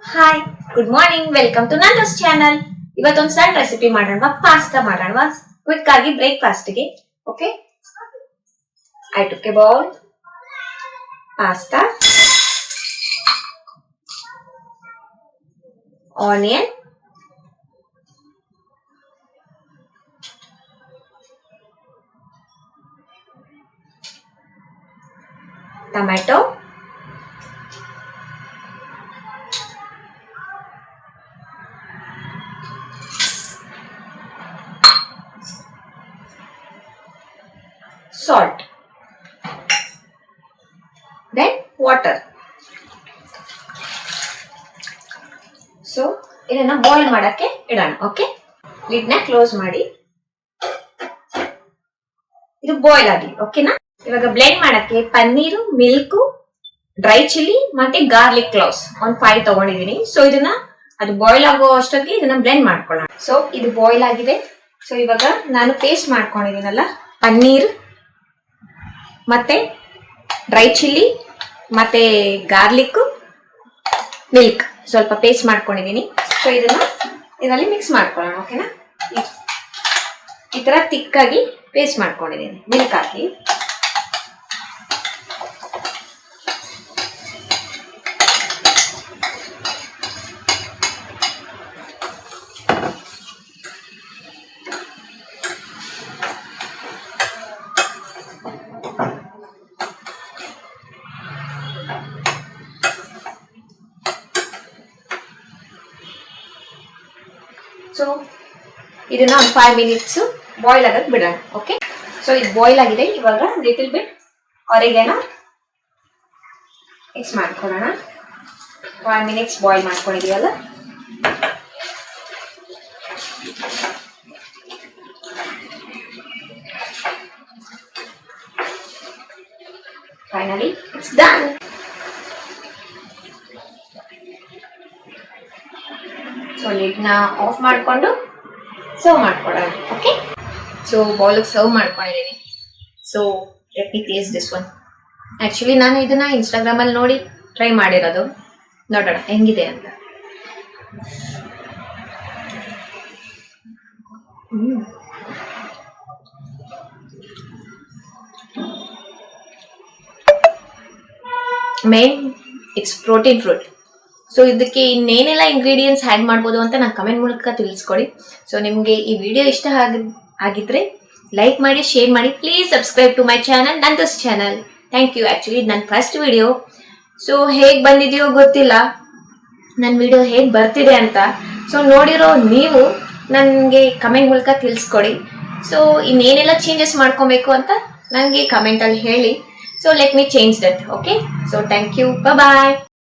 Hi, good morning, welcome to Nando's channel. ಇವತ್ತೊಂದು ಸಣ್ಣ recipe ಮಾಡೋಣ, ಪಾಸ್ತಾ ಮಾಡೋಣ ಕ್ವಿಕ್ ಆಗಿ ಬ್ರೇಕ್ಫಾಸ್ಟ್ಗೆ. Okay, I took a bowl pasta, onion, tomato, salt, then water. So ಇದನ್ನ ಬಾಯ್ಲ್ ಮಾಡಕ್ಕೆ ಇಡೋಣ. ಓಕೆ, ಲಿಡ್ ನ ಕ್ಲೋಸ್ ಮಾಡಿ ಇದು ಬಾಯ್ಲ್ ಆಗಲಿ. ಓಕೆನಾ? ಇವಾಗ ಬ್ಲೆಂಡ್ ಮಾಡಕ್ಕೆ ಪನ್ನೀರು, ಮಿಲ್ಕ್, ಡ್ರೈ ಚಿಲ್ಲಿ ಮತ್ತೆ ಗಾರ್ಲಿಕ್ ಕ್ಲೋವ್ಸ್ ಒಂದು 5 ತಗೊಂಡಿದೀನಿ. ಸೊ ಇದನ್ನ ಅದು ಬಾಯ್ಲ್ ಆಗೋ ಅಷ್ಟೊತ್ತಿಗೆ ಇದನ್ನ ಬ್ಲೆಂಡ್ ಮಾಡ್ಕೊಳ್ಳೋಣ. ಸೊ ಇದು ಬಾಯ್ಲ್ ಆಗಿದೆ. ಸೊ ಇವಾಗ ನಾನು ಪೇಸ್ಟ್ ಮಾಡ್ಕೊಂಡಿದ್ದೀನಲ್ಲ, ಪನ್ನೀರ್ ಮತ್ತೆ ಡ್ರೈ ಚಿಲ್ಲಿ ಮತ್ತೆ ಗಾರ್ಲಿಕ್, ಮಿಲ್ಕ್ ಸ್ವಲ್ಪ ಪೇಸ್ಟ್ ಮಾಡ್ಕೊಂಡಿದ್ದೀನಿ. ಸೊ ಇದರಲ್ಲಿ ಮಿಕ್ಸ್ ಮಾಡ್ಕೊಳ್ಳೋಣ. ಓಕೆನಾ? ಈ ತರ ತಿಕ್ಕಾಗಿ ಪೇಸ್ಟ್ ಮಾಡ್ಕೊಂಡಿದ್ದೀನಿ ಮಿಲ್ಕ್ ಹಾಕಿ. ಸೊ ಇದನ್ನ ಒಂದು 5 ಮಿನಿಟ್ಸ್ ಬಾಯ್ಲ್ ಆಗಕ್ಕೆ ಬಿಡೋಣ. ಓಕೆ, ಸೊ ಇದು ಬಾಯ್ಲ್ ಆಗಿದೆ. ಇವಾಗ ಲಿಟಲ್ ಬಿಟ್ ಆರಿಗ್ಯಾನೋ ಮಿಕ್ಸ್ ಮಾಡ್ಕೊಳ್ಳೋಣ. 5 ಮಿನಿಟ್ಸ್ ಬಾಯ್ಲ್ ಮಾಡ್ಕೊಂಡಿದೀವಲ್ಲ, ಫೈನಲಿ ಇಟ್ಸ್ ಡನ್. ಸೊ ಲಿಡ್ನ ಆಫ್ ಮಾಡಿಕೊಂಡು ಸರ್ವ್ ಮಾಡ್ಕೊಳ್ಳೋಣ. ಓಕೆ, ಸೊ ಬೌಲಿಗೆ ಸರ್ವ್ ಮಾಡ್ಕೊಂಡಿದ್ದೀನಿ. So let me taste this one. Actually ನಾನು ಇದನ್ನ ಇನ್ಸ್ಟಾಗ್ರಾಮಲ್ಲಿ ನೋಡಿ ಟ್ರೈ ಮಾಡಿರೋದು. ನೋಡೋಣ ಹೆಂಗಿದೆ ಅಂತ. Main it's protein fruit. So ಇದಕ್ಕೆ ಇನ್ನೇನೆಲ್ಲ ಇಂಗ್ರೀಡಿಯೆಂಟ್ಸ್ ಆ್ಯಡ್ ಮಾಡ್ಬೋದು ಅಂತ ನಾನು ಕಮೆಂಟ್ ಮೂಲಕ ತಿಳಿಸ್ಕೊಡಿ. ಸೊ ನಿಮಗೆ ಈ ವಿಡಿಯೋ ಇಷ್ಟ ಆಗಿದ್ರೆ ಲೈಕ್ ಮಾಡಿ, ಶೇರ್ ಮಾಡಿ. Please subscribe to my channel, Nando's channel. Thank you. Actually ನನ್ನ ಫಸ್ಟ್ ವಿಡಿಯೋ. ಸೊ ಹೇಗೆ ಬಂದಿದೆಯೋ ಗೊತ್ತಿಲ್ಲ, ನನ್ನ ವಿಡಿಯೋ ಹೇಗೆ ಬರ್ತಿದೆ ಅಂತ. ಸೊ ನೋಡಿರೋ ನೀವು ನನಗೆ ಕಮೆಂಟ್ ಮೂಲಕ ತಿಳಿಸ್ಕೊಡಿ. ಸೊ ಇನ್ನೇನೆಲ್ಲ ಚೇಂಜಸ್ ಮಾಡ್ಕೊಬೇಕು ಅಂತ ನನಗೆ ಕಮೆಂಟಲ್ಲಿ ಹೇಳಿ. So let me change that. Okay, so thank you. Bye.